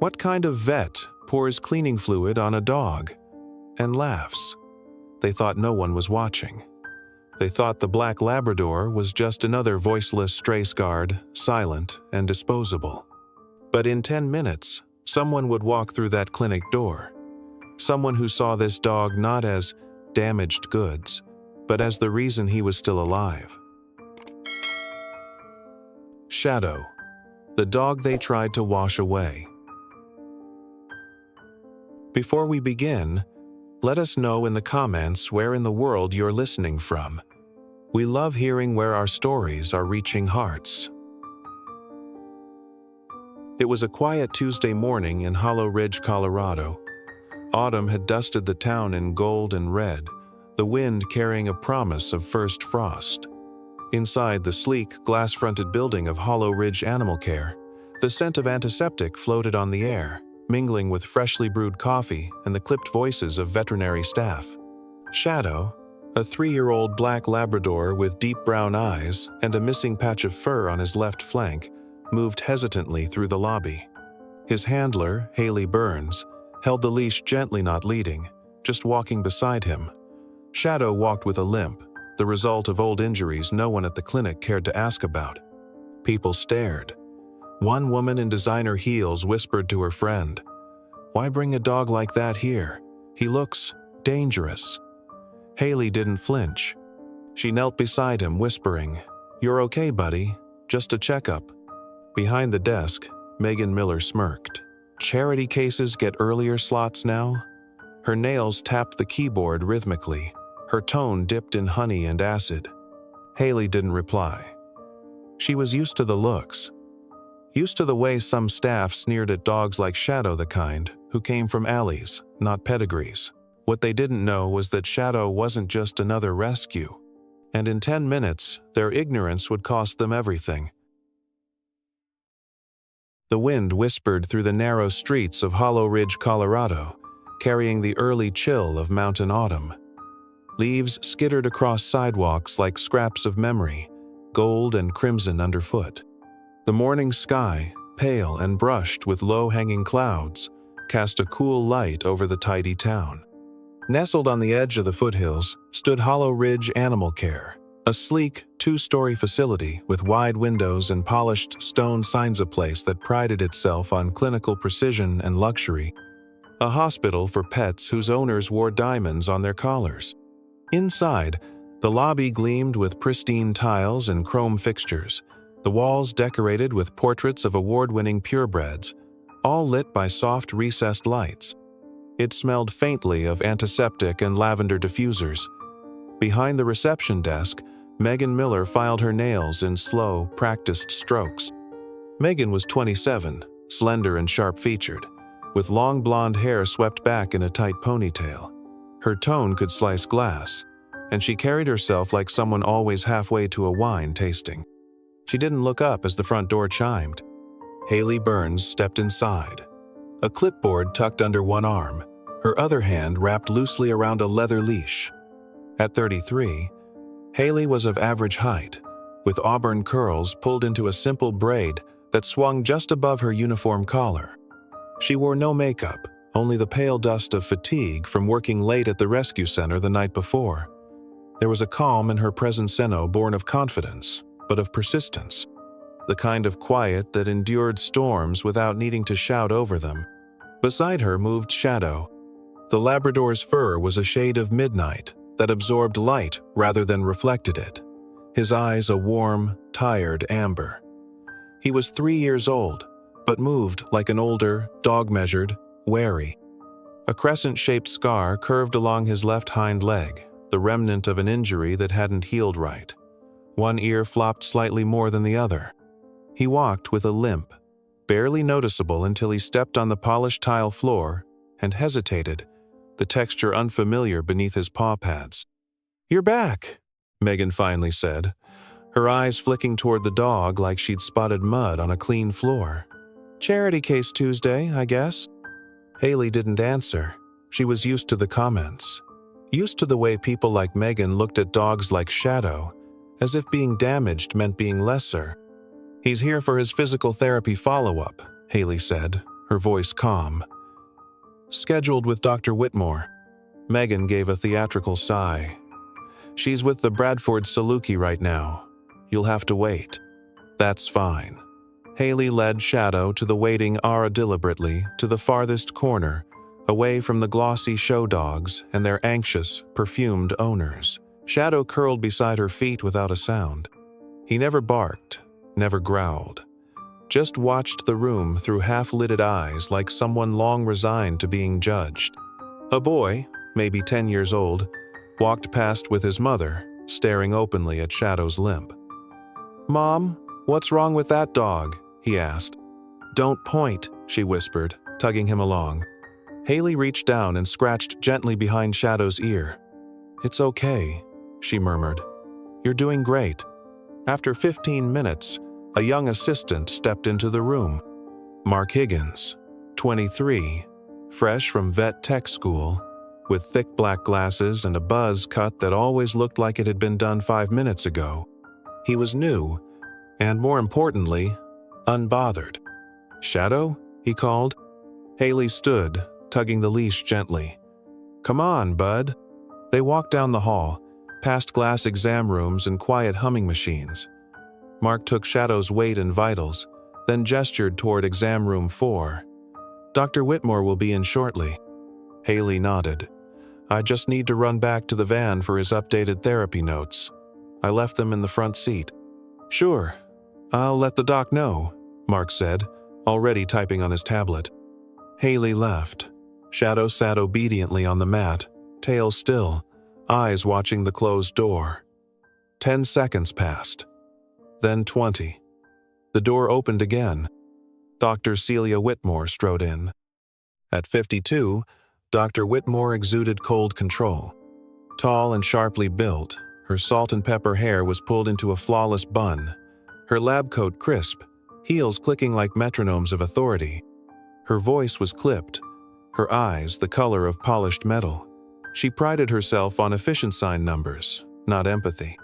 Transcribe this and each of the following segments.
What kind of vet pours cleaning fluid on a dog and laughs? They thought no one was watching. They thought the black Labrador was just another voiceless strays guard, silent and disposable. But in 10 minutes, someone would walk through that clinic door. Someone who saw this dog not as damaged goods, but as the reason he was still alive. Shadow, the dog they tried to wash away. Before we begin, let us know in the comments where in the world you're listening from. We love hearing where our stories are reaching hearts. It was a quiet Tuesday morning in Hollow Ridge, Colorado. Autumn had dusted the town in gold and red, the wind carrying a promise of first frost. Inside the sleek, glass-fronted building of Hollow Ridge Animal Care, the scent of antiseptic floated on the air, mingling with freshly brewed coffee and the clipped voices of veterinary staff. Shadow, a 3-year-old black Labrador with deep brown eyes and a missing patch of fur on his left flank, moved hesitantly through the lobby. His handler, Haley Burns, held the leash gently, not leading, just walking beside him. Shadow walked with a limp, the result of old injuries no one at the clinic cared to ask about. People stared. One woman in designer heels whispered to her friend, "Why bring a dog like that here? He looks dangerous." Haley didn't flinch. She knelt beside him, whispering, "You're okay, buddy. Just a checkup." Behind the desk, Megan Miller smirked. "Charity cases get earlier slots now?" Her nails tapped the keyboard rhythmically, her tone dipped in honey and acid. Haley didn't reply. She was used to the looks. Used to the way some staff sneered at dogs like Shadow, the kind who came from alleys, not pedigrees. What they didn't know was that Shadow wasn't just another rescue. And in 10 minutes, their ignorance would cost them everything. The wind whispered through the narrow streets of Hollow Ridge, Colorado, carrying the early chill of mountain autumn. Leaves skittered across sidewalks like scraps of memory, gold and crimson underfoot. The morning sky, pale and brushed with low-hanging clouds, cast a cool light over the tidy town. Nestled on the edge of the foothills stood Hollow Ridge Animal Care, a sleek, 2-story facility with wide windows and polished stone signs, a place that prided itself on clinical precision and luxury. A hospital for pets whose owners wore diamonds on their collars. Inside, the lobby gleamed with pristine tiles and chrome fixtures, the walls decorated with portraits of award-winning purebreds, all lit by soft recessed lights. It smelled faintly of antiseptic and lavender diffusers. Behind the reception desk, Megan Miller filed her nails in slow, practiced strokes. Megan was 27, slender and sharp-featured, with long blonde hair swept back in a tight ponytail. Her tone could slice glass, and she carried herself like someone always halfway to a wine tasting. She didn't look up as the front door chimed. Haley Burns stepped inside, a clipboard tucked under one arm, her other hand wrapped loosely around a leather leash. At 33, Haley was of average height, with auburn curls pulled into a simple braid that swung just above her uniform collar. She wore no makeup, only the pale dust of fatigue from working late at the rescue center the night before. There was a calm in her presence born of confidence, but of persistence. The kind of quiet that endured storms without needing to shout over them. Beside her moved Shadow. The Labrador's fur was a shade of midnight that absorbed light rather than reflected it, his eyes a warm, tired amber. He was 3 years old, but moved like an older, dog-measured, wary. A crescent-shaped scar curved along his left hind leg, the remnant of an injury that hadn't healed right. One ear flopped slightly more than the other. He walked with a limp, barely noticeable until he stepped on the polished tile floor and hesitated, the texture unfamiliar beneath his paw pads. "You're back," Megan finally said, her eyes flicking toward the dog like she'd spotted mud on a clean floor. "Charity case Tuesday, I guess?" Haley didn't answer. She was used to the comments. Used to the way people like Megan looked at dogs like Shadow, as if being damaged meant being lesser. "He's here for his physical therapy follow-up," Haley said, her voice calm. "Scheduled with Dr. Whitmore." Megan gave a theatrical sigh. "She's with the Bradford Saluki right now. You'll have to wait." "That's fine." Haley led Shadow to the waiting Ara deliberately to the farthest corner, away from the glossy show dogs and their anxious, perfumed owners. Shadow curled beside her feet without a sound. He never barked, never growled. Just watched the room through half-lidded eyes like someone long resigned to being judged. A boy, maybe 10 years old, walked past with his mother, staring openly at Shadow's limp. "Mom, what's wrong with that dog?" he asked. "Don't point," she whispered, tugging him along. Haley reached down and scratched gently behind Shadow's ear. "It's okay," she murmured. "You're doing great." After 15 minutes, a young assistant stepped into the room. Mark Higgins, 23, fresh from vet tech school, with thick black glasses and a buzz cut that always looked like it had been done 5 minutes ago. He was new, and more importantly, unbothered. "Shadow?" he called. Haley stood, tugging the leash gently. "Come on, bud." They walked down the hall, past glass exam rooms and quiet humming machines. Mark took Shadow's weight and vitals, then gestured toward exam room 4. "Dr. Whitmore will be in shortly." Haley nodded. "I just need to run back to the van for his updated therapy notes. I left them in the front seat." "Sure. I'll let the doc know," Mark said, already typing on his tablet. Haley left. Shadow sat obediently on the mat, tail still, eyes watching the closed door. 10 seconds passed. Then 20. The door opened again. Dr. Celia Whitmore strode in. At 52, Dr. Whitmore exuded cold control. Tall and sharply built, her salt and pepper hair was pulled into a flawless bun, her lab coat crisp, heels clicking like metronomes of authority. Her voice was clipped, her eyes the color of polished metal. She prided herself on efficient sign numbers, not empathy.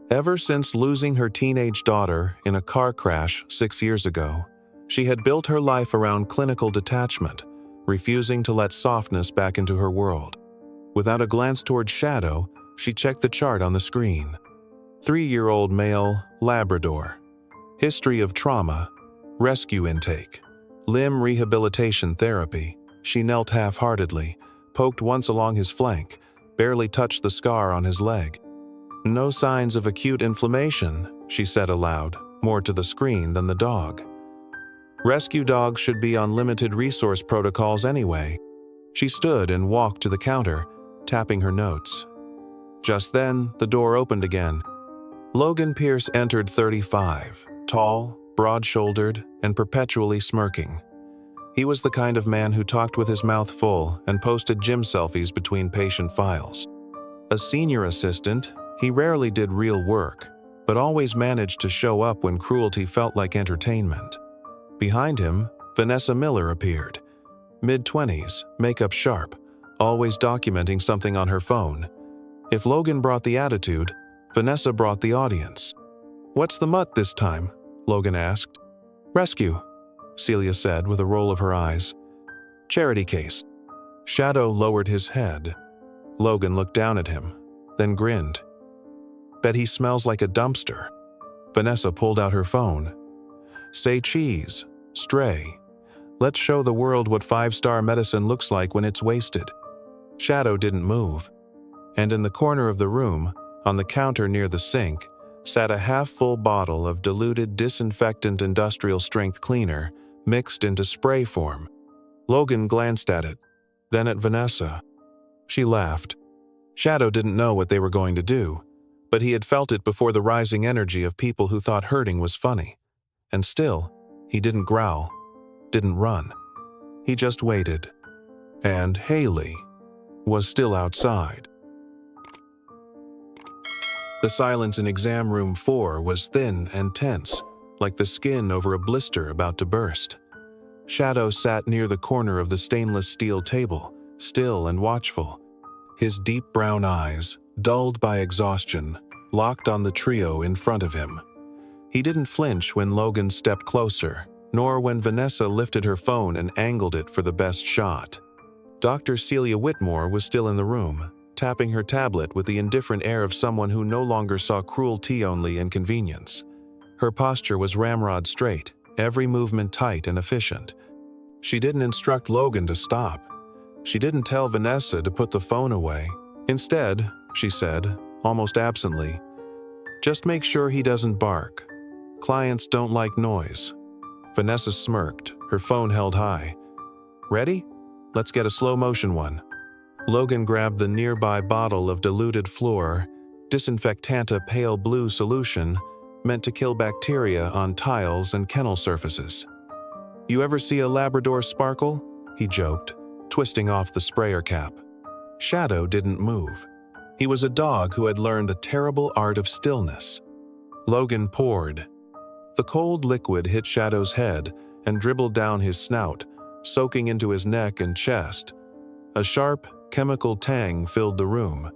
Ever since losing her teenage daughter in a car crash 6 years ago, she had built her life around clinical detachment, refusing to let softness back into her world. Without a glance toward Shadow, she checked the chart on the screen. 3-year-old male, Labrador. History of trauma, rescue intake, limb rehabilitation therapy. She knelt half-heartedly, poked once along his flank, barely touched the scar on his leg. "No signs of acute inflammation," she said aloud, more to the screen than the dog. "Rescue dogs should be on limited resource protocols anyway." She stood and walked to the counter, tapping her notes. Just then, the door opened again. Logan Pierce entered, 35, tall, broad-shouldered, and perpetually smirking. He was the kind of man who talked with his mouth full and posted gym selfies between patient files. A senior assistant, he rarely did real work, but always managed to show up when cruelty felt like entertainment. Behind him, Vanessa Miller appeared. Mid-20s, makeup sharp, always documenting something on her phone. If Logan brought the attitude, Vanessa brought the audience. "What's the mutt this time?" Logan asked. "Rescue," Celia said with a roll of her eyes. "Charity case." Shadow lowered his head. Logan looked down at him, then grinned. "Bet he smells like a dumpster." Vanessa pulled out her phone. "Say cheese. Stray. Let's show the world what 5-star medicine looks like when it's wasted." Shadow didn't move. And in the corner of the room, on the counter near the sink, sat a half-full bottle of diluted disinfectant industrial-strength cleaner mixed into spray form. Logan glanced at it, then at Vanessa. She laughed. Shadow didn't know what they were going to do, but he had felt it before the rising energy of people who thought hurting was funny. And still, he didn't growl, didn't run. He just waited. And Haley was still outside. The silence in exam room 4 was thin and tense, like the skin over a blister about to burst. Shadow sat near the corner of the stainless steel table, still and watchful. His deep brown eyes, dulled by exhaustion, locked on the trio in front of him. He didn't flinch when Logan stepped closer, nor when Vanessa lifted her phone and angled it for the best shot. Dr. Celia Whitmore was still in the room, tapping her tablet with the indifferent air of someone who no longer saw cruelty only in convenience. Her posture was ramrod straight, every movement tight and efficient. She didn't instruct Logan to stop. She didn't tell Vanessa to put the phone away. Instead, she said, almost absently, "Just make sure he doesn't bark. Clients don't like noise." Vanessa smirked, her phone held high. "Ready? Let's get a slow-motion one." Logan grabbed the nearby bottle of diluted fluor, disinfectanta pale blue solution, meant to kill bacteria on tiles and kennel surfaces. "You ever see a Labrador sparkle?" he joked, twisting off the sprayer cap. Shadow didn't move. He was a dog who had learned the terrible art of stillness. Logan poured. The cold liquid hit Shadow's head and dribbled down his snout, soaking into his neck and chest. A sharp, chemical tang filled the room.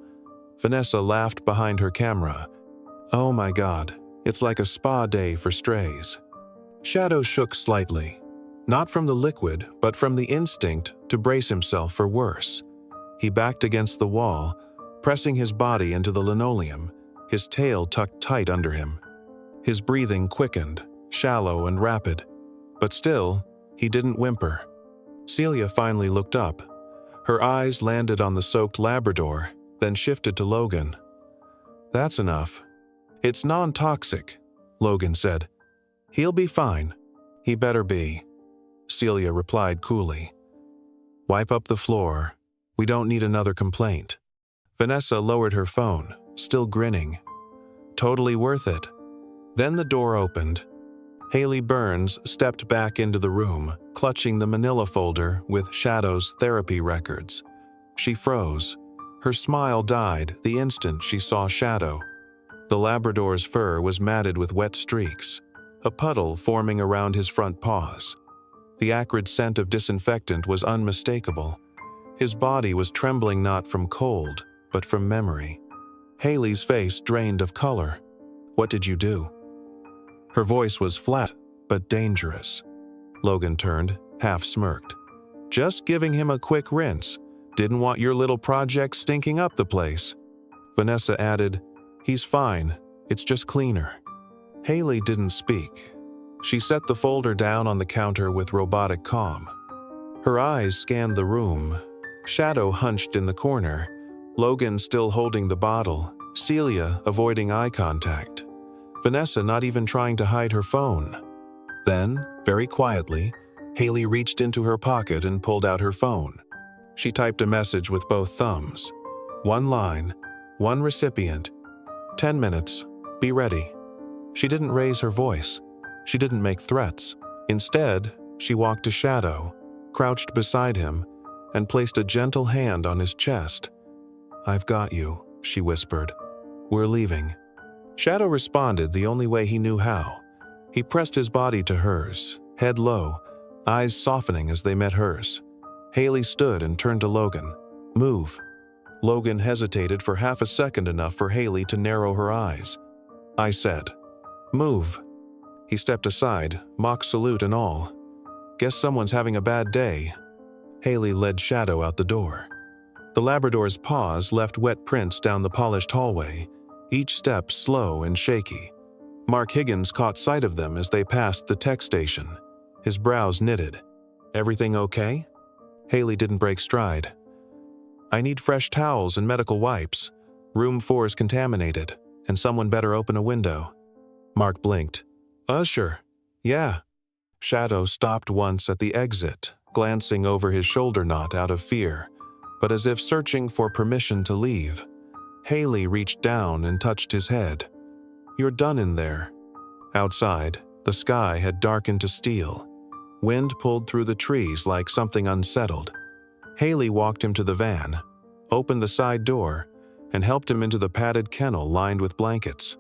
Vanessa laughed behind her camera. "Oh my God, it's like a spa day for strays." Shadow shook slightly, not from the liquid, but from the instinct to brace himself for worse. He backed against the wall, pressing his body into the linoleum, his tail tucked tight under him. His breathing quickened, shallow and rapid, but still, he didn't whimper. Celia finally looked up. Her eyes landed on the soaked Labrador, then shifted to Logan. "That's enough." "It's non-toxic," Logan said. "He'll be fine." "He better be," Celia replied coolly. "Wipe up the floor. We don't need another complaint." Vanessa lowered her phone, still grinning. "Totally worth it." Then the door opened. Haley Burns stepped back into the room, clutching the manila folder with Shadow's therapy records. She froze. Her smile died the instant she saw Shadow. The Labrador's fur was matted with wet streaks, a puddle forming around his front paws. The acrid scent of disinfectant was unmistakable. His body was trembling not from cold, but from memory. Haley's face drained of color. "What did you do?" Her voice was flat, but dangerous. Logan turned, half-smirked. "Just giving him a quick rinse. Didn't want your little project stinking up the place." Vanessa added, "He's fine. It's just cleaner." Haley didn't speak. She set the folder down on the counter with robotic calm. Her eyes scanned the room. Shadow hunched in the corner, Logan still holding the bottle, Celia avoiding eye contact. Vanessa not even trying to hide her phone. Then, very quietly, Haley reached into her pocket and pulled out her phone. She typed a message with both thumbs. One line, one recipient. 10 minutes. Be ready. She didn't raise her voice. She didn't make threats. Instead, she walked to Shadow, crouched beside him, and placed a gentle hand on his chest. "I've got you," she whispered. "We're leaving." Shadow responded the only way he knew how. He pressed his body to hers, head low, eyes softening as they met hers. Haley stood and turned to Logan. "Move." Logan hesitated for half a second, enough for Haley to narrow her eyes. "I said, move." He stepped aside, mock salute and all. "Guess someone's having a bad day." Haley led Shadow out the door. The Labrador's paws left wet prints down the polished hallway, each step slow and shaky. Mark Higgins caught sight of them as they passed the tech station. His brows knitted. "Everything okay?" Haley didn't break stride. "I need fresh towels and medical wipes. Room 4 is contaminated, and someone better open a window." Mark blinked. "Sure. Yeah." Shadow stopped once at the exit, glancing over his shoulder knot out of fear, but as if searching for permission to leave. Haley reached down and touched his head. "You're done in there." Outside, the sky had darkened to steel. Wind pulled through the trees like something unsettled. Haley walked him to the van, opened the side door, and helped him into the padded kennel lined with blankets.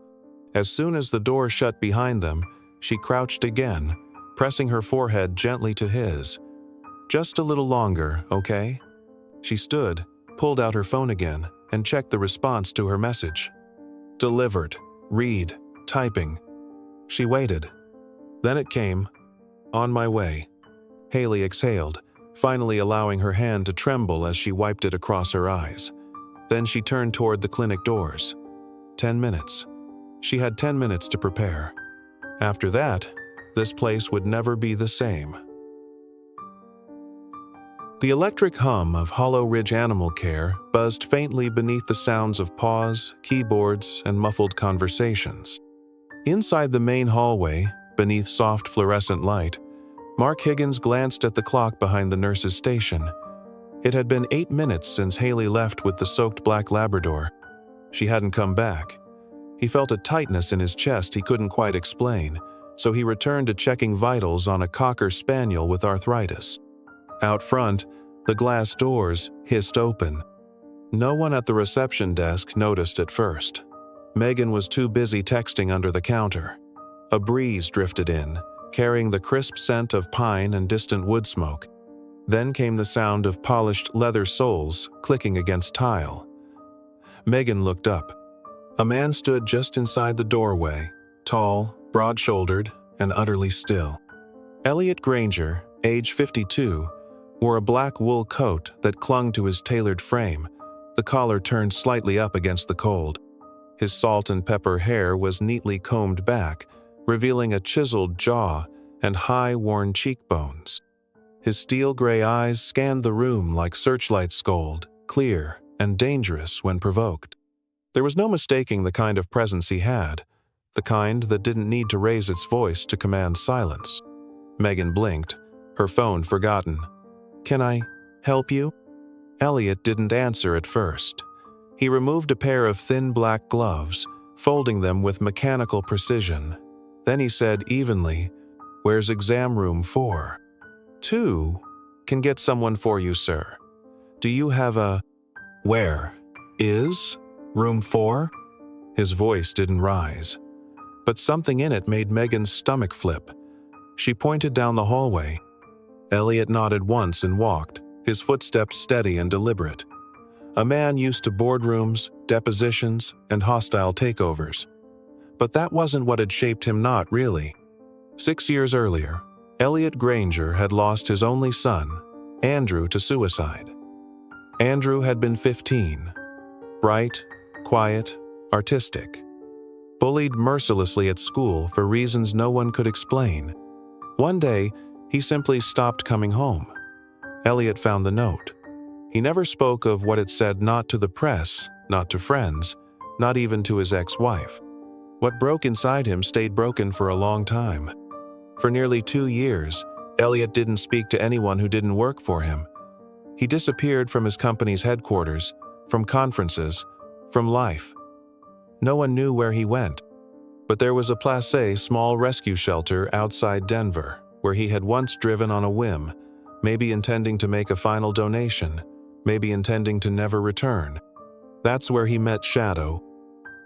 As soon as the door shut behind them, she crouched again, pressing her forehead gently to his. "Just a little longer, okay?" She stood, pulled out her phone again, and checked the response to her message. Delivered. Read. Typing. She waited. Then it came. On my way. Haley exhaled, finally allowing her hand to tremble as she wiped it across her eyes. Then she turned toward the clinic doors. 10 minutes. She had 10 minutes to prepare. After that, this place would never be the same. The electric hum of Hollow Ridge Animal Care buzzed faintly beneath the sounds of Paws, keyboards, and muffled conversations. Inside the main hallway, beneath soft fluorescent light, Mark Higgins glanced at the clock behind the nurse's station. It had been 8 minutes since Haley left with the soaked black Labrador. She hadn't come back. He felt a tightness in his chest he couldn't quite explain, so he returned to checking vitals on a Cocker Spaniel with arthritis. Out front, the glass doors hissed open. No one at the reception desk noticed at first. Megan was too busy texting under the counter. A breeze drifted in, carrying the crisp scent of pine and distant wood smoke. Then came the sound of polished leather soles clicking against tile. Megan looked up. A man stood just inside the doorway, tall, broad-shouldered, and utterly still. Elliot Granger, age 52, wore a black wool coat that clung to his tailored frame, the collar turned slightly up against the cold. His salt and pepper hair was neatly combed back, revealing a chiseled jaw and high, worn cheekbones. His steel-gray eyes scanned the room like searchlights gold, clear and dangerous when provoked. There was no mistaking the kind of presence he had, the kind that didn't need to raise its voice to command silence. Megan blinked, her phone forgotten. "Can I help you?" Elliot didn't answer at first. He removed a pair of thin black gloves, folding them with mechanical precision. Then he said evenly, "Where's exam room 4? 2 can get someone for you, sir. Do you have a..." "Where is room 4? His voice didn't rise, but something in it made Megan's stomach flip. She pointed down the hallway. Elliot nodded once and walked, his footsteps steady and deliberate. A man used to boardrooms, depositions, and hostile takeovers. But that wasn't what had shaped him, not really. 6 years earlier, Elliot Granger had lost his only son, Andrew, to suicide. Andrew had been 15. Bright, quiet, artistic. Bullied mercilessly at school for reasons no one could explain. One day, he simply stopped coming home. Elliot found the note. He never spoke of what it said, not to the press, not to friends, not even to his ex-wife. What broke inside him stayed broken for a long time. For nearly 2 years, Elliot didn't speak to anyone who didn't work for him. He disappeared from his company's headquarters, from conferences, from life. No one knew where he went, but there was a placé small rescue shelter outside Denver, where he had once driven on a whim, maybe intending to make a final donation, maybe intending to never return. That's where he met Shadow.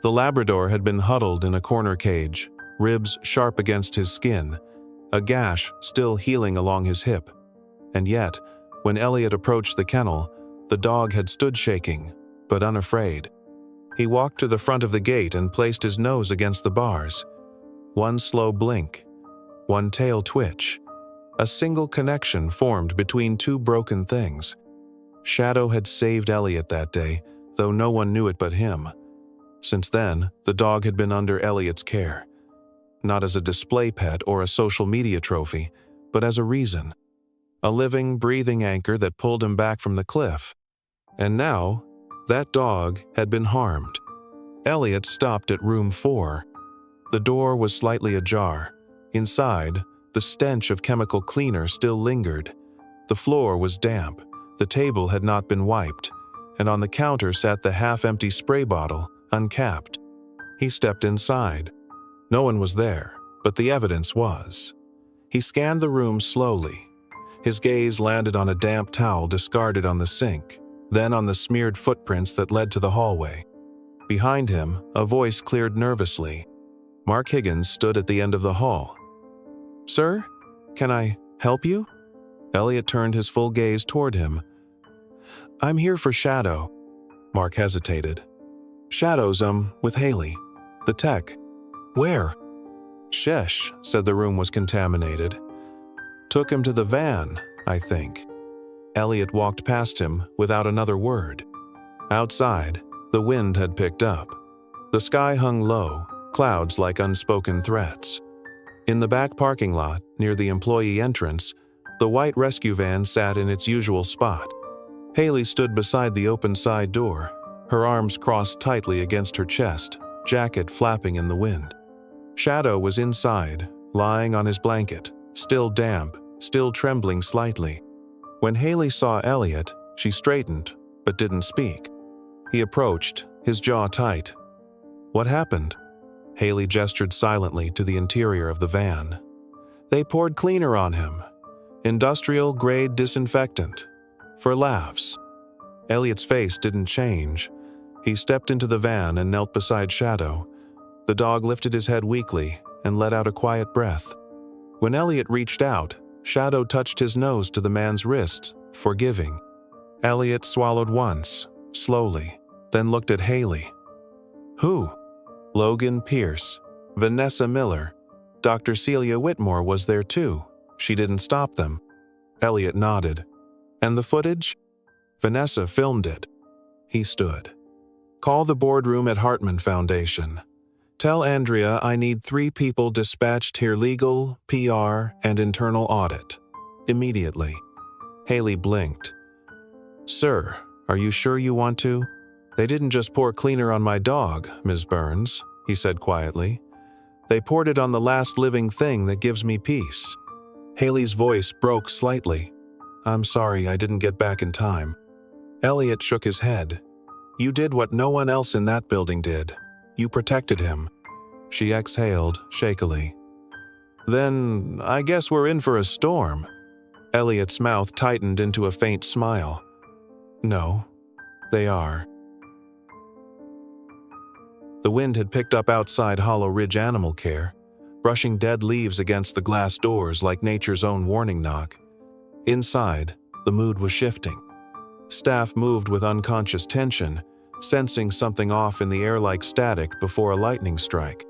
The Labrador had been huddled in a corner cage, ribs sharp against his skin, a gash still healing along his hip. And yet, when Elliot approached the kennel, the dog had stood shaking, but unafraid. He walked to the front of the gate and placed his nose against the bars. One slow blink, one tail twitch. A single connection formed between two broken things. Shadow had saved Elliot that day, though no one knew it but him. Since then, the dog had been under Elliot's care. Not as a display pet or a social media trophy, but as a reason. A living, breathing anchor that pulled him back from the cliff. And now, that dog had been harmed. Elliot stopped at room 4. The door was slightly ajar. Inside, the stench of chemical cleaner still lingered. The floor was damp, the table had not been wiped, and on the counter sat the half-empty spray bottle, uncapped. He stepped inside. No one was there, but the evidence was. He scanned the room slowly. His gaze landed on a damp towel discarded on the sink, then on the smeared footprints that led to the hallway. Behind him, a voice cleared nervously. Mark Higgins stood at the end of the hall. "Sir, can I help you?" Elliot turned his full gaze toward him. "I'm here for Shadow." Mark hesitated. "Shadow's, with Haley. The tech." "Where?" "Shesh," said the room was contaminated. Took him to the van, I think. Elliot walked past him without another word. Outside, the wind had picked up. The sky hung low, clouds like unspoken threats. In the back parking lot, near the employee entrance, the white rescue van sat in its usual spot. Haley stood beside the open side door, her arms crossed tightly against her chest, jacket flapping in the wind. Shadow was inside, lying on his blanket, still damp, still trembling slightly. When Haley saw Elliot, she straightened, but didn't speak. He approached, his jaw tight. "What happened?" Haley gestured silently to the interior of the van. "They poured cleaner on him. Industrial-grade disinfectant. For laughs." Elliot's face didn't change. He stepped into the van and knelt beside Shadow. The dog lifted his head weakly and let out a quiet breath. When Elliot reached out, Shadow touched his nose to the man's wrist, forgiving. Elliot swallowed once, slowly, then looked at Haley. "Who?" "Logan Pierce, Vanessa Miller. Dr. Celia Whitmore was there too. She didn't stop them." Elliot nodded. "And the footage?" "Vanessa filmed it." He stood. "Call the boardroom at Hartman Foundation. Tell Andrea I need 3 people dispatched here: legal, PR, and internal audit. Immediately." Haley blinked. "Sir, are you sure you want to?" "They didn't just pour cleaner on my dog, Ms. Burns," he said quietly. "They poured it on the last living thing that gives me peace." Haley's voice broke slightly. "I'm sorry I didn't get back in time." Elliot shook his head. "You did what no one else in that building did. You protected him." She exhaled shakily. "Then I guess we're in for a storm." Elliot's mouth tightened into a faint smile. "No, they are." The wind had picked up outside Hollow Ridge Animal Care, brushing dead leaves against the glass doors like nature's own warning knock. Inside, the mood was shifting. Staff moved with unconscious tension, sensing something off in the air like static before a lightning strike.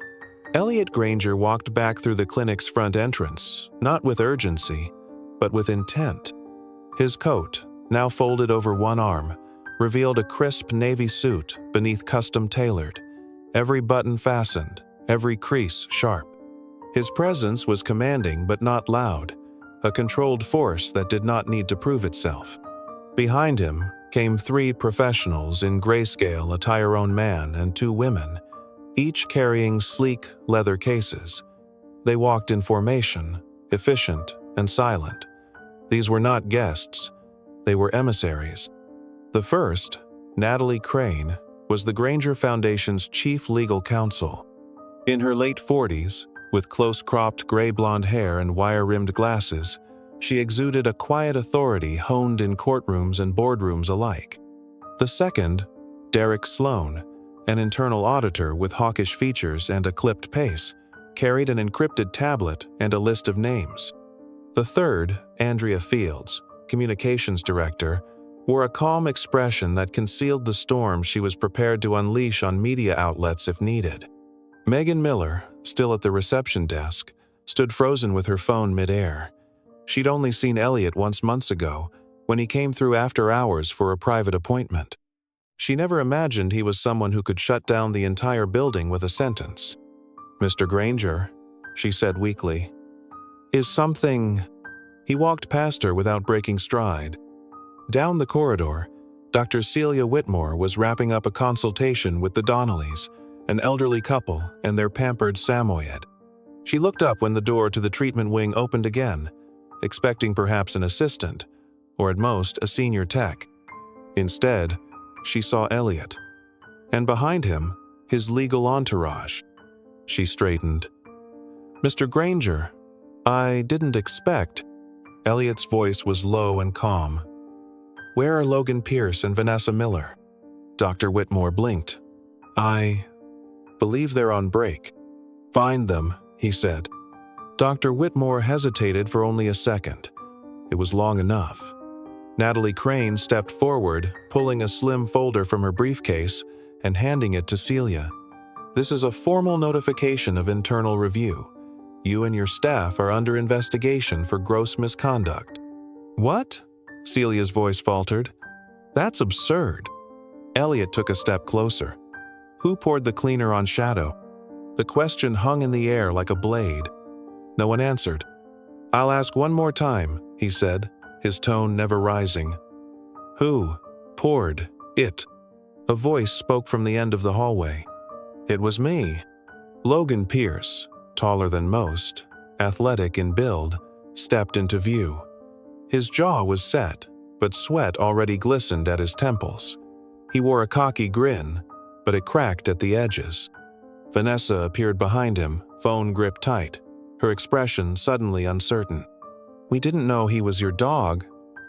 Elliot Granger walked back through the clinic's front entrance, not with urgency, but with intent. His coat, now folded over one arm, revealed a crisp navy suit beneath custom-tailored, every button fastened, every crease sharp. His presence was commanding but not loud, a controlled force that did not need to prove itself. Behind him came 3 professionals in grayscale, a Tyrone man and 2 women, each carrying sleek leather cases. They walked in formation, efficient and silent. These were not guests, they were emissaries. The first, Natalie Crane, was the Granger Foundation's chief legal counsel. In her late 40s, with close-cropped gray-blonde hair and wire-rimmed glasses, she exuded a quiet authority honed in courtrooms and boardrooms alike. The second, Derek Sloan, an internal auditor with hawkish features and a clipped pace, carried an encrypted tablet and a list of names. The third, Andrea Fields, communications director, wore a calm expression that concealed the storm she was prepared to unleash on media outlets if needed. Megan Miller, still at the reception desk, stood frozen with her phone mid-air. She'd only seen Elliot once months ago, when he came through after hours for a private appointment. She never imagined he was someone who could shut down the entire building with a sentence. "Mr. Granger," she said weakly. "Is something—" He walked past her without breaking stride. Down the corridor, Dr. Celia Whitmore was wrapping up a consultation with the Donnellys, an elderly couple and their pampered Samoyed. She looked up when the door to the treatment wing opened again, expecting perhaps an assistant, or at most a senior tech. Instead, she saw Elliot, and behind him, his legal entourage. She straightened. "Mr. Granger, I didn't expect—" Elliot's voice was low and calm. "Where are Logan Pierce and Vanessa Miller?" Dr. Whitmore blinked. "I believe they're on break." "Find them," he said. Dr. Whitmore hesitated for only a second. It was long enough. Natalie Crane stepped forward, pulling a slim folder from her briefcase and handing it to Celia. "This is a formal notification of internal review. You and your staff are under investigation for gross misconduct." "What?" Celia's voice faltered. "That's absurd." Elliot took a step closer. "Who poured the cleaner on Shadow?" The question hung in the air like a blade. No one answered. "I'll ask one more time," he said, his tone never rising. "Who poured it?" A voice spoke from the end of the hallway. "It was me." Logan Pierce, taller than most, athletic in build, stepped into view. His jaw was set, but sweat already glistened at his temples. He wore a cocky grin, but it cracked at the edges. Vanessa appeared behind him, phone gripped tight, her expression suddenly uncertain. "We didn't know he was your dog,"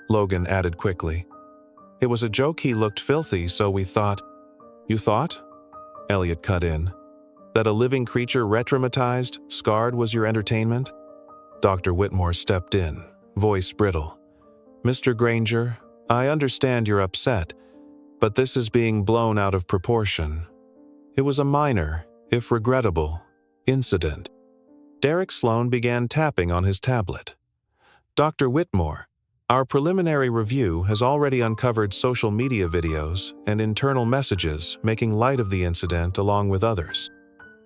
Logan added quickly. "It was a joke he looked filthy, so we thought—" "You thought?" Elliot cut in. "That a living creature retraumatized, scarred was your entertainment?" Dr. Whitmore stepped in, voice brittle. "Mr. Granger, I understand you're upset, but this is being blown out of proportion. It was a minor, if regrettable, incident." Derek Sloan began tapping on his tablet. "Dr. Whitmore, our preliminary review has already uncovered social media videos and internal messages making light of the incident along with others.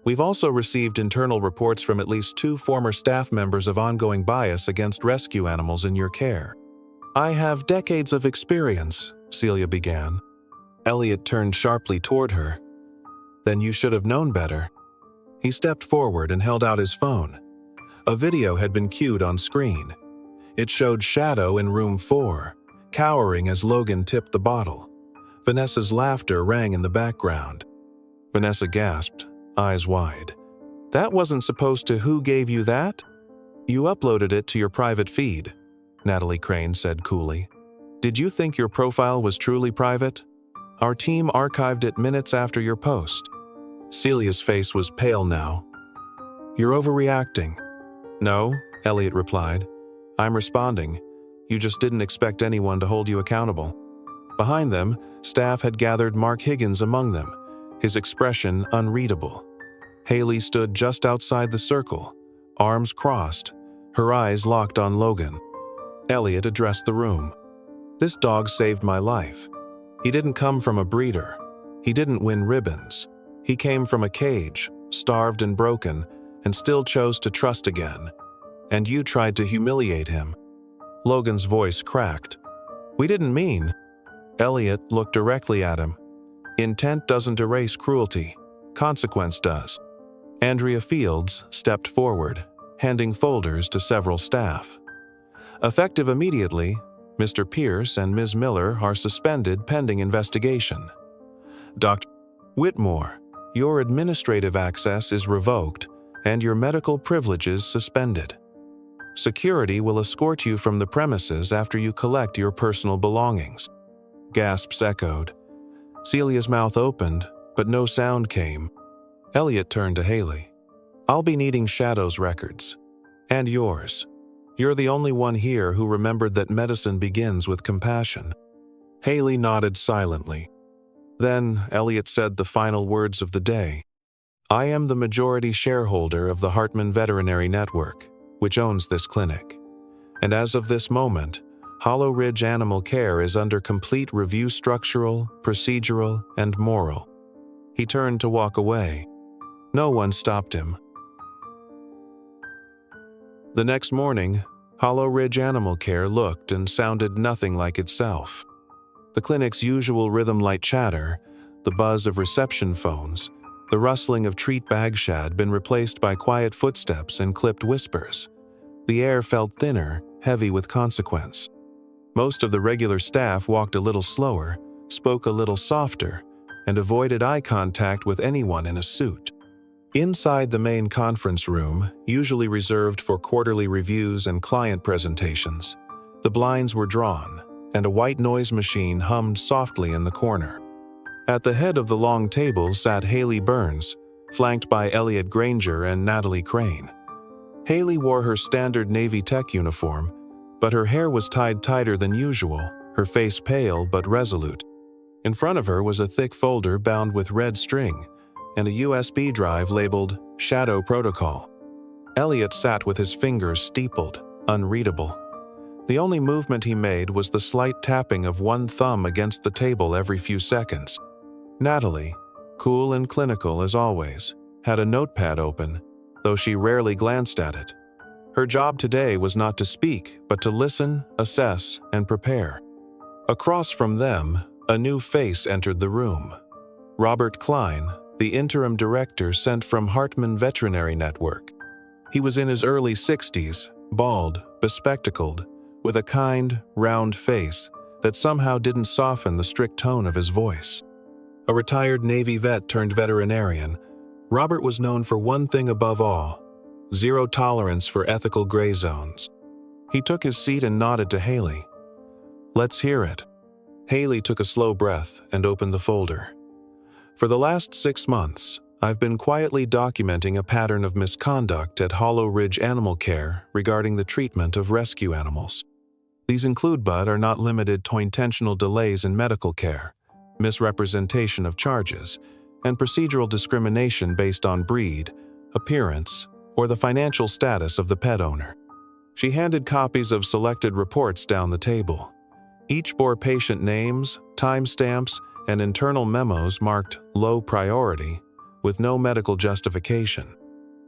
We've also received internal reports from at least 2 former staff members of ongoing bias against rescue animals in your care." "I have decades of experience," Celia began. Elliot turned sharply toward her. "Then you should have known better." He stepped forward and held out his phone. A video had been cued on screen. It showed Shadow in room 4, cowering as Logan tipped the bottle. Vanessa's laughter rang in the background. Vanessa gasped, eyes wide. "That wasn't supposed to— Who gave you that?" "You uploaded it to your private feed," Natalie Crane said coolly. "Did you think your profile was truly private? Our team archived it minutes after your post." Celia's face was pale now. "You're overreacting." "No," Elliot replied. "I'm responding. You just didn't expect anyone to hold you accountable." Behind them, staff had gathered Mark Higgins among them, his expression unreadable. Haley stood just outside the circle, arms crossed, her eyes locked on Logan. Elliot addressed the room. "This dog saved my life. He didn't come from a breeder. He didn't win ribbons. He came from a cage, starved and broken, and still chose to trust again. And you tried to humiliate him." Logan's voice cracked. "We didn't mean—" Elliot looked directly at him. "Intent doesn't erase cruelty. Consequence does." Andrea Fields stepped forward, handing folders to several staff. "Effective immediately, Mr. Pierce and Ms. Miller are suspended pending investigation. Dr. Whitmore, your administrative access is revoked and your medical privileges suspended. Security will escort you from the premises after you collect your personal belongings." Gasps echoed. Celia's mouth opened, but no sound came. Elliot turned to Haley. "I'll be needing Shadow's records. And yours. You're the only one here who remembered that medicine begins with compassion." Haley nodded silently. Then Elliot said the final words of the day. "I am the majority shareholder of the Hartman Veterinary Network, which owns this clinic. And as of this moment, Hollow Ridge Animal Care is under complete review, structural, procedural, and moral." He turned to walk away. No one stopped him. The next morning, Hollow Ridge Animal Care looked and sounded nothing like itself. The clinic's usual rhythm-light chatter, the buzz of reception phones, the rustling of treat bags had been replaced by quiet footsteps and clipped whispers. The air felt thinner, heavy with consequence. Most of the regular staff walked a little slower, spoke a little softer, and avoided eye contact with anyone in a suit. Inside the main conference room, usually reserved for quarterly reviews and client presentations, the blinds were drawn, and a white noise machine hummed softly in the corner. At the head of the long table sat Haley Burns, flanked by Elliot Granger and Natalie Crane. Haley wore her standard Navy tech uniform, but her hair was tied tighter than usual, her face pale but resolute. In front of her was a thick folder bound with red string, and a USB drive labeled Shadow Protocol. Elliot sat with his fingers steepled, unreadable. The only movement he made was the slight tapping of one thumb against the table every few seconds. Natalie, cool and clinical as always, had a notepad open, though she rarely glanced at it. Her job today was not to speak, but to listen, assess, and prepare. Across from them, a new face entered the room. Robert Klein, the interim director sent from Hartman Veterinary Network. He was in his early 60s, bald, bespectacled, with a kind, round face that somehow didn't soften the strict tone of his voice. A retired Navy vet turned veterinarian, Robert was known for one thing above all: zero tolerance for ethical gray zones. He took his seat and nodded to Haley. "Let's hear it." Haley took a slow breath and opened the folder. "For the last 6 months, I've been quietly documenting a pattern of misconduct at Hollow Ridge Animal Care regarding the treatment of rescue animals. These include but are not limited to intentional delays in medical care, misrepresentation of charges, and procedural discrimination based on breed, appearance, or the financial status of the pet owner." She handed copies of selected reports down the table. Each bore patient names, timestamps, and internal memos marked low priority, with no medical justification.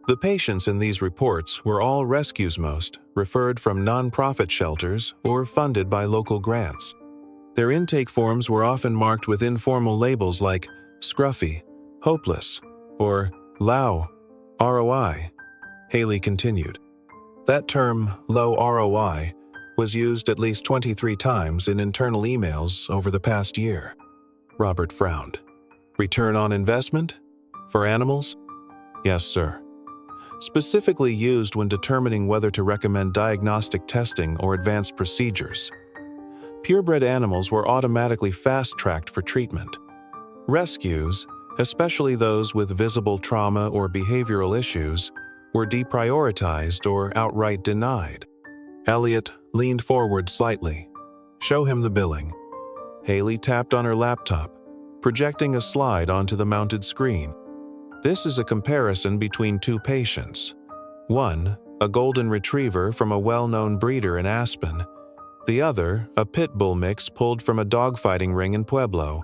The patients in these reports were all rescues, most referred from nonprofit shelters or funded by local grants. Their intake forms were often marked with informal labels like scruffy, hopeless, or low ROI. Haley continued. That term, low ROI, was used at least 23 times in internal emails over the past year. Robert frowned. Return on investment? For animals? Yes, sir. Specifically used when determining whether to recommend diagnostic testing or advanced procedures. Purebred animals were automatically fast-tracked for treatment. Rescues, especially those with visible trauma or behavioral issues, were deprioritized or outright denied. Elliot leaned forward slightly. "Show him the billing." Haley tapped on her laptop, projecting a slide onto the mounted screen. This is a comparison between 2 patients. One, a golden retriever from a well-known breeder in Aspen. The other, a pit bull mix pulled from a dogfighting ring in Pueblo.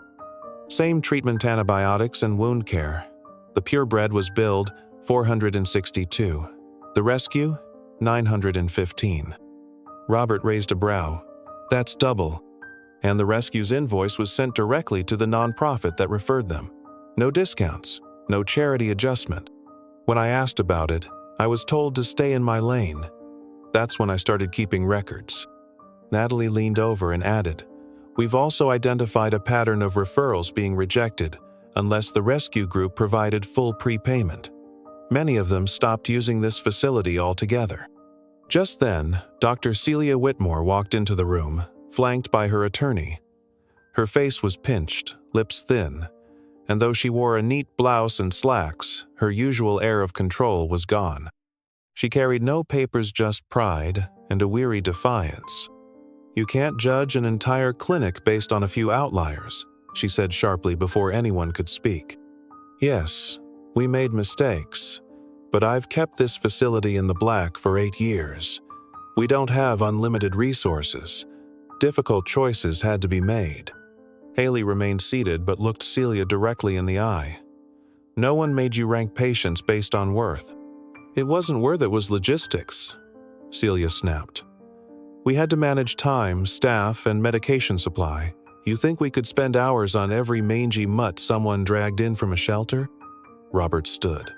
Same treatment, antibiotics and wound care. The purebred was billed $462. The rescue, $915. Robert raised a brow. That's double. And the rescue's invoice was sent directly to the nonprofit that referred them. No discounts, no charity adjustment. When I asked about it, I was told to stay in my lane. That's when I started keeping records. Natalie leaned over and added, "We've also identified a pattern of referrals being rejected unless the rescue group provided full prepayment. Many of them stopped using this facility altogether." Just then, Dr. Celia Whitmore walked into the room, flanked by her attorney. Her face was pinched, lips thin, and though she wore a neat blouse and slacks, her usual air of control was gone. She carried no papers, just pride and a weary defiance. "You can't judge an entire clinic based on a few outliers," she said sharply before anyone could speak. "Yes, we made mistakes, but I've kept this facility in the black for 8 years. We don't have unlimited resources. Difficult choices had to be made." Haley remained seated but looked Celia directly in the eye. "No one made you rank patients based on worth." "It wasn't worth it, was logistics," Celia snapped. "We had to manage time, staff, and medication supply. You think we could spend hours on every mangy mutt someone dragged in from a shelter?" Robert stood.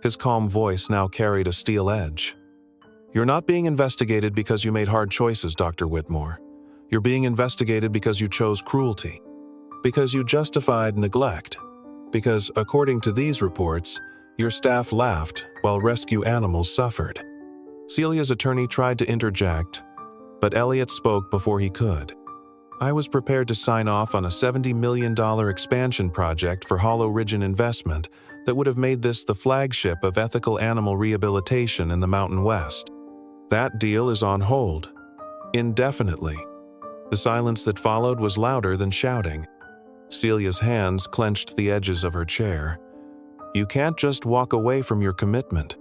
His calm voice now carried a steel edge. "You're not being investigated because you made hard choices, Dr. Whitmore. You're being investigated because you chose cruelty. Because you justified neglect. Because, according to these reports, your staff laughed while rescue animals suffered." Celia's attorney tried to interject, but Elliot spoke before he could. "I was prepared to sign off on a $70 million expansion project for Hollow Ridge Investment that would have made this the flagship of ethical animal rehabilitation in the Mountain West. That deal is on hold. Indefinitely." The silence that followed was louder than shouting. Celia's hands clenched the edges of her chair. "You can't just walk away from your commitment."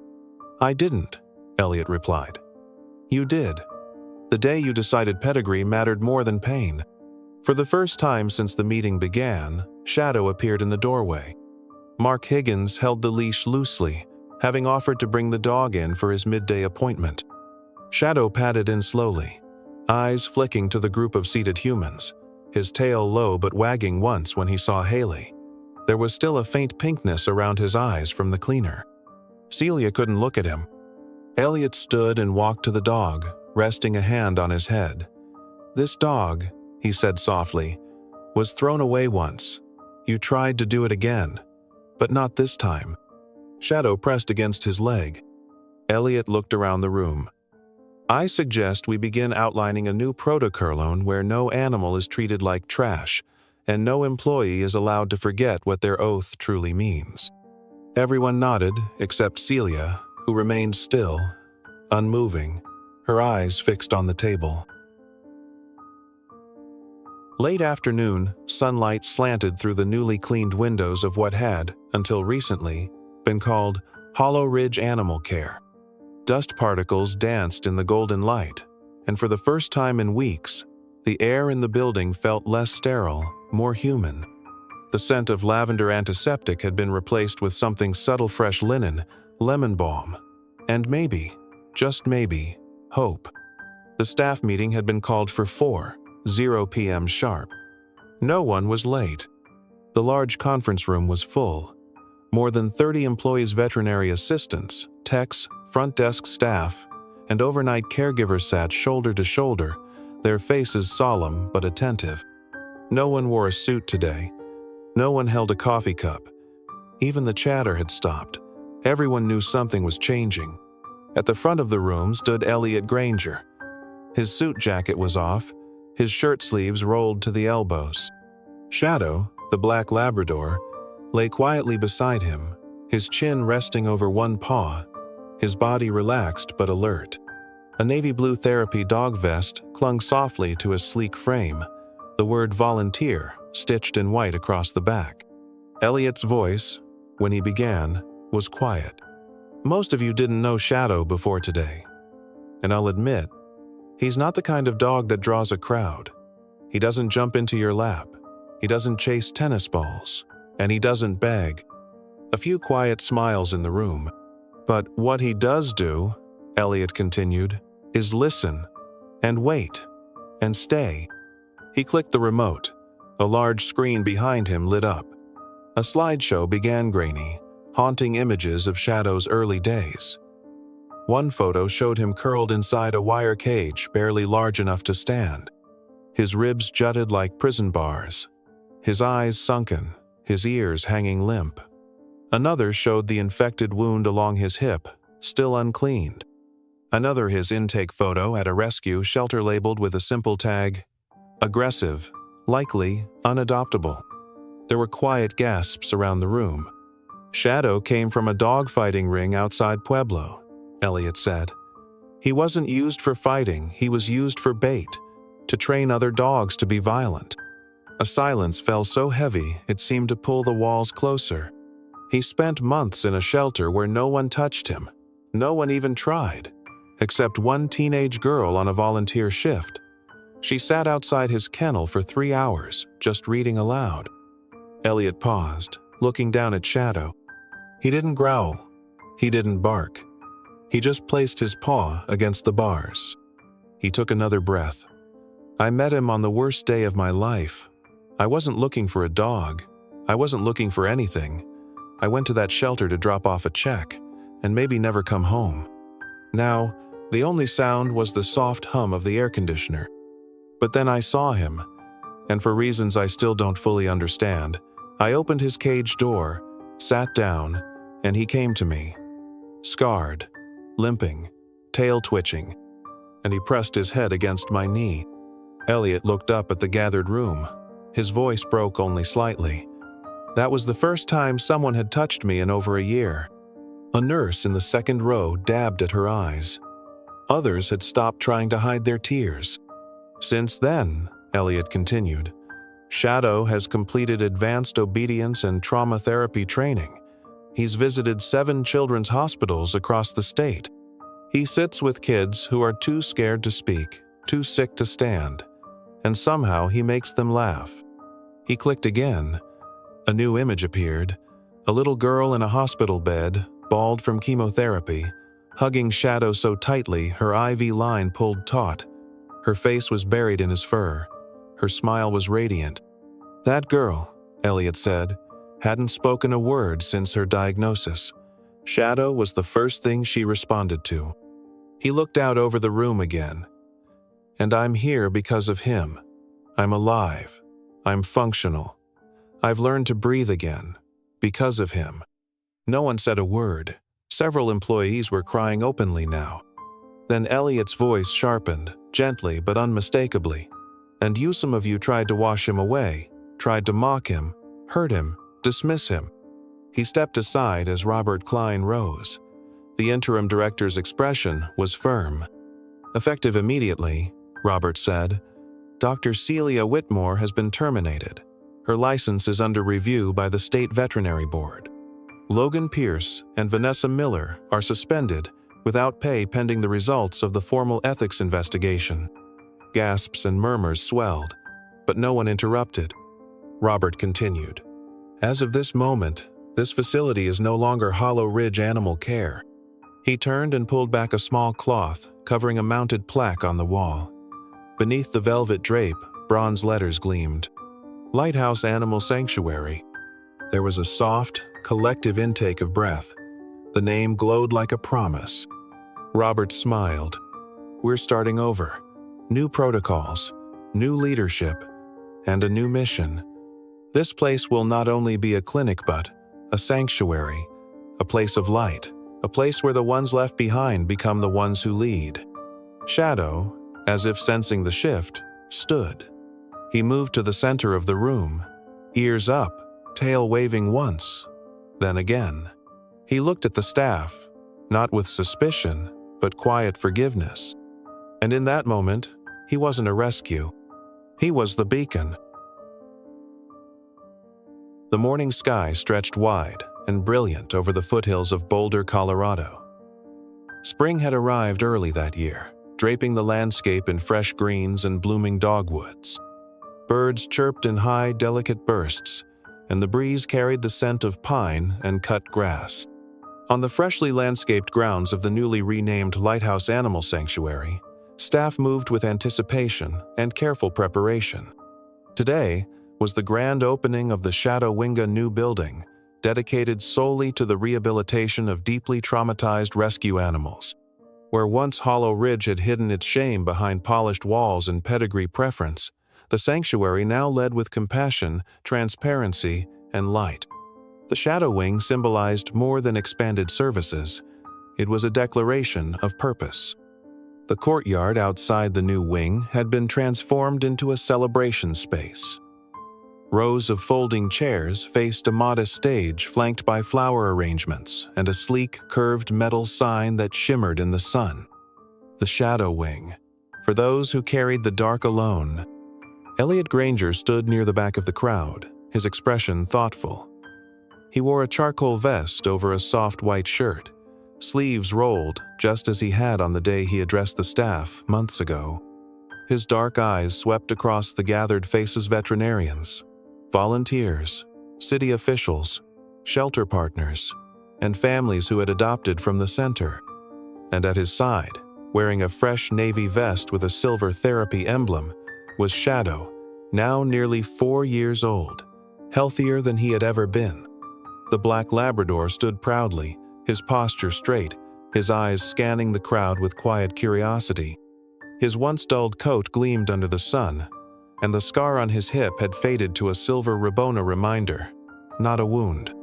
"I didn't," Elliot replied. You did. The day you decided pedigree mattered more than pain. For the first time since the meeting began, Shadow appeared in the doorway. Mark Higgins held the leash loosely, having offered to bring the dog in for his midday appointment. Shadow padded in slowly, eyes flicking to the group of seated humans, his tail low but wagging once when he saw Haley. There was still a faint pinkness around his eyes from the cleaner. Celia couldn't look at him. Elliot stood and walked to the dog, resting a hand on his head. This dog, he said softly, was thrown away once. You tried to do it again, but not this time. Shadow pressed against his leg. Elliot looked around the room. I suggest we begin outlining a new protocol where no animal is treated like trash, and no employee is allowed to forget what their oath truly means. Everyone nodded, except Celia, who remained still, unmoving, her eyes fixed on the table. Late afternoon, sunlight slanted through the newly cleaned windows of what had, until recently, been called Hollow Ridge Animal Care. Dust particles danced in the golden light, and for the first time in weeks, the air in the building felt less sterile, more human. The scent of lavender antiseptic had been replaced with something subtle fresh linen, lemon balm, and maybe, just maybe, hope. The staff meeting had been called for 4:00 p.m. sharp. No one was late. The large conference room was full. More than 30 employees, veterinary assistants, techs, front desk staff, and overnight caregivers sat shoulder to shoulder, their faces solemn but attentive. No one wore a suit today. No one held a coffee cup. Even the chatter had stopped. Everyone knew something was changing. At the front of the room stood Elliot Granger. His suit jacket was off, his shirt sleeves rolled to the elbows. Shadow, the black Labrador, lay quietly beside him, his chin resting over one paw, his body relaxed but alert. A navy blue therapy dog vest clung softly to his sleek frame, the word volunteer stitched in white across the back. Elliot's voice, when he began, was quiet. Most of you didn't know Shadow before today. And I'll admit, he's not the kind of dog that draws a crowd. He doesn't jump into your lap. He doesn't chase tennis balls. And he doesn't beg. A few quiet smiles in the room. But what he does do, Elliot continued, is listen, and wait, and stay. He clicked the remote. A large screen behind him lit up. A slideshow began grainy, haunting images of Shadow's early days. One photo showed him curled inside a wire cage barely large enough to stand. His ribs jutted like prison bars, his eyes sunken, his ears hanging limp. Another showed the infected wound along his hip, still uncleaned. Another his intake photo at a rescue shelter labeled with a simple tag, aggressive, likely unadoptable. There were quiet gasps around the room. Shadow came from a dogfighting ring outside Pueblo, Elliot said. He wasn't used for fighting, he was used for bait, to train other dogs to be violent. A silence fell so heavy it seemed to pull the walls closer. He spent months in a shelter where no one touched him. No one even tried, except one teenage girl on a volunteer shift. She sat outside his kennel for 3 hours, just reading aloud. Elliot paused, looking down at Shadow. He didn't growl. He didn't bark. He just placed his paw against the bars. He took another breath. I met him on the worst day of my life. I wasn't looking for a dog. I wasn't looking for anything. I went to that shelter to drop off a check, and maybe never come home. Now, the only sound was the soft hum of the air conditioner. But then I saw him, and for reasons I still don't fully understand, I opened his cage door, sat down, and he came to me. Scarred, limping, tail twitching, and he pressed his head against my knee. Elliot looked up at the gathered room. His voice broke only slightly. That was the first time someone had touched me in over a year. A nurse in the second row dabbed at her eyes. Others had stopped trying to hide their tears. Since then, Elliot continued, Shadow has completed advanced obedience and trauma therapy training. He's visited 7 children's hospitals across the state. He sits with kids who are too scared to speak, too sick to stand, and somehow he makes them laugh. He clicked again. A new image appeared. A little girl in a hospital bed, bald from chemotherapy, hugging Shadow so tightly her IV line pulled taut. Her face was buried in his fur. Her smile was radiant. That girl, Elliot said, hadn't spoken a word since her diagnosis. Shadow was the first thing she responded to. He looked out over the room again. And I'm here because of him. I'm alive. I'm functional. I've learned to breathe again. Because of him. No one said a word. Several employees were crying openly now. Then Elliot's voice sharpened, gently but unmistakably. And some of you tried to wash him away, tried to mock him, hurt him, dismiss him. He stepped aside as Robert Klein rose. The interim director's expression was firm. Effective immediately, Robert said, Dr. Celia Whitmore has been terminated. Her license is under review by the State Veterinary Board. Logan Pierce and Vanessa Miller are suspended without pay pending the results of the formal ethics investigation. Gasps and murmurs swelled, but no one interrupted. Robert continued. As of this moment, this facility is no longer Hollow Ridge Animal Care. He turned and pulled back a small cloth, covering a mounted plaque on the wall. Beneath the velvet drape, bronze letters gleamed. Lighthouse Animal Sanctuary. There was a soft, collective intake of breath. The name glowed like a promise. Robert smiled. We're starting over. New protocols, new leadership, and a new mission. This place will not only be a clinic but a sanctuary, a place of light, a place where the ones left behind become the ones who lead. Shadow, as if sensing the shift, stood. He moved to the center of the room, ears up, tail waving once, then again. He looked at the staff, not with suspicion, but quiet forgiveness. And in that moment, he wasn't a rescue. He was the beacon. The morning sky stretched wide and brilliant over the foothills of Boulder, Colorado. Spring had arrived early that year, draping the landscape in fresh greens and blooming dogwoods. Birds chirped in high, delicate bursts, and the breeze carried the scent of pine and cut grass. On the freshly landscaped grounds of the newly renamed Lighthouse Animal Sanctuary, staff moved with anticipation and careful preparation. Today was the grand opening of the Shadowwinga new building, dedicated solely to the rehabilitation of deeply traumatized rescue animals. Where once Hollow Ridge had hidden its shame behind polished walls and pedigree preference, the sanctuary now led with compassion, transparency, and light. The Shadow Wing symbolized more than expanded services. It was a declaration of purpose. The courtyard outside the new wing had been transformed into a celebration space. Rows of folding chairs faced a modest stage flanked by flower arrangements and a sleek, curved metal sign that shimmered in the sun. The Shadow Wing, for those who carried the dark alone. Elliot Granger stood near the back of the crowd, his expression thoughtful. He wore a charcoal vest over a soft white shirt, sleeves rolled just as he had on the day he addressed the staff months ago. His dark eyes swept across the gathered faces: veterinarians, volunteers, city officials, shelter partners, and families who had adopted from the center. And at his side, wearing a fresh navy vest with a silver therapy emblem, was Shadow, now nearly 4 years old, healthier than he had ever been. The black Labrador stood proudly, his posture straight, his eyes scanning the crowd with quiet curiosity. His once dulled coat gleamed under the sun, and the scar on his hip had faded to a silver Rabona reminder, not a wound.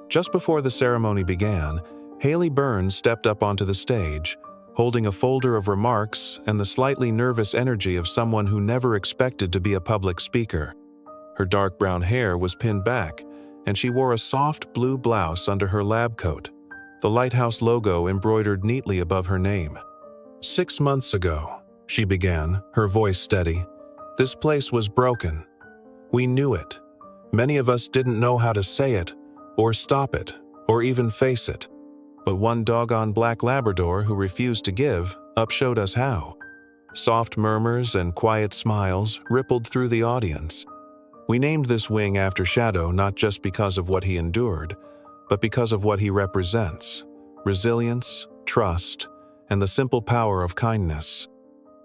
Just before the ceremony began, Haley Burns stepped up onto the stage, holding a folder of remarks and the slightly nervous energy of someone who never expected to be a public speaker. Her dark brown hair was pinned back, and she wore a soft blue blouse under her lab coat, the Lighthouse logo embroidered neatly above her name. 6 months ago, she began, her voice steady, this place was broken. We knew it. Many of us didn't know how to say it, or stop it, or even face it. but one doggone black Labrador who refused to give up showed us how. Soft murmurs and quiet smiles rippled through the audience. We named this wing after Shadow not just because of what he endured, but because of what he represents: resilience, trust, and the simple power of kindness.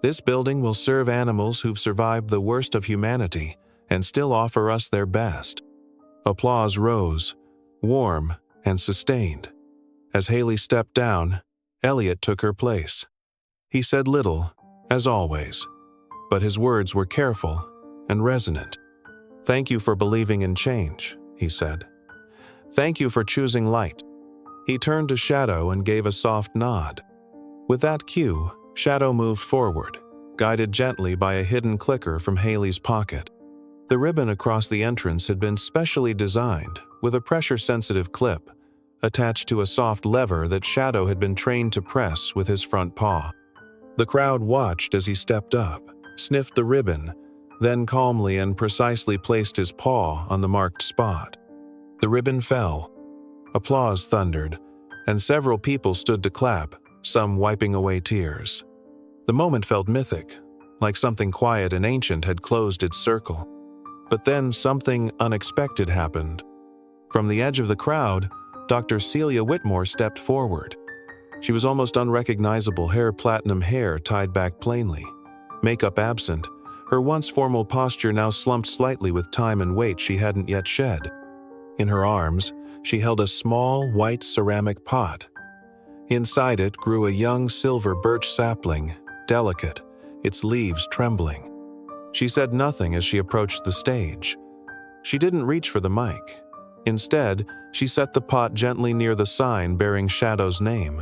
This building will serve animals who've survived the worst of humanity and still offer us their best. Applause rose, warm and sustained. As Haley stepped down, Elliot took her place. He said little, as always, but his words were careful and resonant. "Thank you for believing in change," he said. "Thank you for choosing light." He turned to Shadow and gave a soft nod. With that cue, Shadow moved forward, guided gently by a hidden clicker from Haley's pocket. The ribbon across the entrance had been specially designed with a pressure-sensitive clip attached to a soft lever that Shadow had been trained to press with his front paw. The crowd watched as he stepped up, sniffed the ribbon, then calmly and precisely placed his paw on the marked spot. The ribbon fell. Applause thundered, and several people stood to clap, some wiping away tears. The moment felt mythic, like something quiet and ancient had closed its circle. But then something unexpected happened. From the edge of the crowd, Dr. Celia Whitmore stepped forward. She was almost unrecognizable, platinum hair tied back plainly. Makeup absent, her once formal posture now slumped slightly with time and weight she hadn't yet shed. In her arms, she held a small, white ceramic pot. Inside it grew a young silver birch sapling, delicate, its leaves trembling. She said nothing as she approached the stage. She didn't reach for the mic. Instead, she set the pot gently near the sign bearing Shadow's name.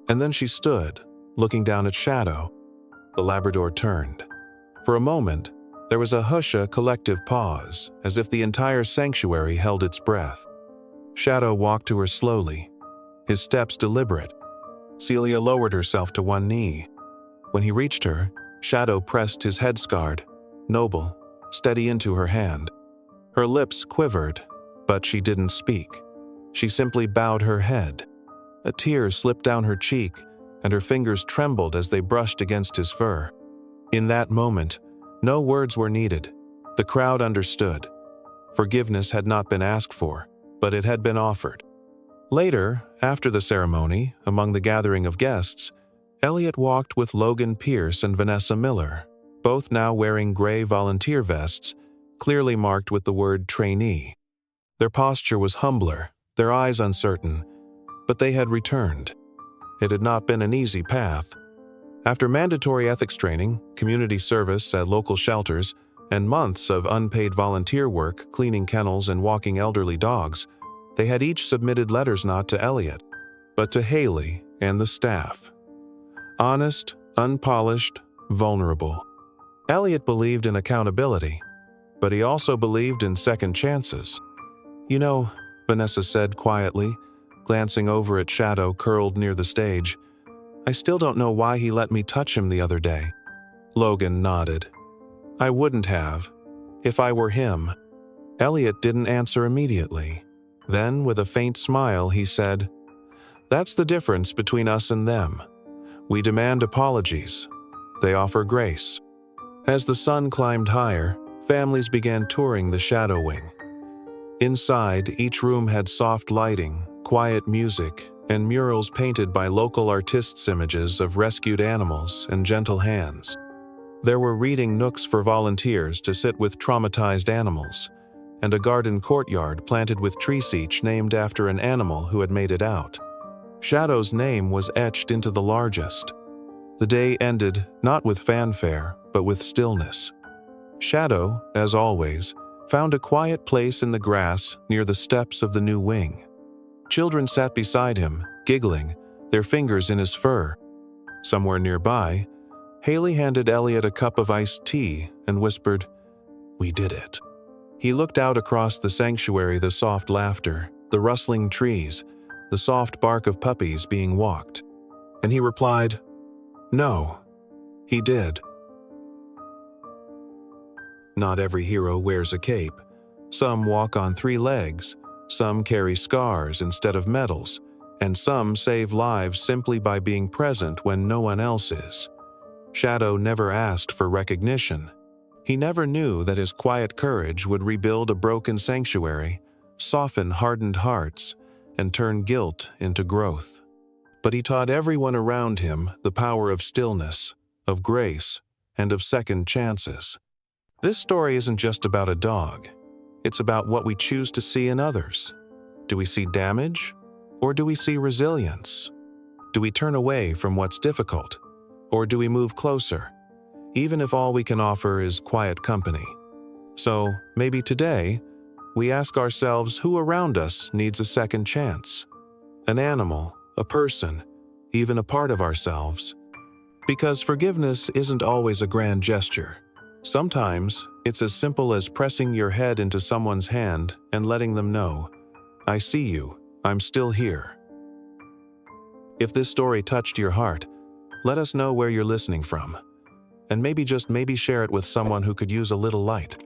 And then she stood, looking down at Shadow. The Labrador turned. For a moment, there was a collective pause, as if the entire sanctuary held its breath. Shadow walked to her slowly, his steps deliberate. Celia lowered herself to one knee. When he reached her, Shadow pressed his headscarf, noble, steady into her hand. Her lips quivered, but she didn't speak. She simply bowed her head. A tear slipped down her cheek, and her fingers trembled as they brushed against his fur. In that moment, no words were needed. The crowd understood. Forgiveness had not been asked for, but it had been offered. Later, after the ceremony, among the gathering of guests, Elliot walked with Logan Pierce and Vanessa Miller, both now wearing gray volunteer vests, clearly marked with the word trainee. Their posture was humbler, their eyes uncertain, but they had returned. It had not been an easy path. After mandatory ethics training, community service at local shelters, and months of unpaid volunteer work cleaning kennels and walking elderly dogs, they had each submitted letters not to Elliot, but to Haley and the staff. Honest, unpolished, vulnerable. Elliot believed in accountability, but he also believed in second chances. "You know," Vanessa said quietly, glancing over at Shadow curled near the stage, "I still don't know why he let me touch him the other day." Logan nodded. "I wouldn't have, if I were him." Elliot didn't answer immediately. Then, with a faint smile, he said, "That's the difference between us and them. We demand apologies. They offer grace." As the sun climbed higher, families began touring the Shadow Wing. Inside, each room had soft lighting, quiet music, and murals painted by local artists' images of rescued animals and gentle hands. There were reading nooks for volunteers to sit with traumatized animals, and a garden courtyard planted with tree seats named after an animal who had made it out. Shadow's name was etched into the largest. The day ended not with fanfare, but with stillness. Shadow, as always, found a quiet place in the grass near the steps of the new wing. Children sat beside him, giggling, their fingers in his fur. Somewhere nearby, Haley handed Elliot a cup of iced tea and whispered, "We did it." He looked out across the sanctuary, the soft laughter, the rustling trees, the soft bark of puppies being walked. And he replied, "No, he did." Not every hero wears a cape. Some walk on 3 legs, some carry scars instead of medals, and some save lives simply by being present when no one else is. Shadow never asked for recognition. He never knew that his quiet courage would rebuild a broken sanctuary, soften hardened hearts, and turn guilt into growth. But he taught everyone around him the power of stillness, of grace, and of second chances. This story isn't just about a dog. It's about what we choose to see in others. Do we see damage, or do we see resilience? Do we turn away from what's difficult, or do we move closer, even if all we can offer is quiet company? So, maybe today, we ask ourselves who around us needs a second chance. An animal, a person, even a part of ourselves. Because forgiveness isn't always a grand gesture. Sometimes, it's as simple as pressing your head into someone's hand and letting them know, "I see you, I'm still here." If this story touched your heart, let us know where you're listening from. And maybe share it with someone who could use a little light.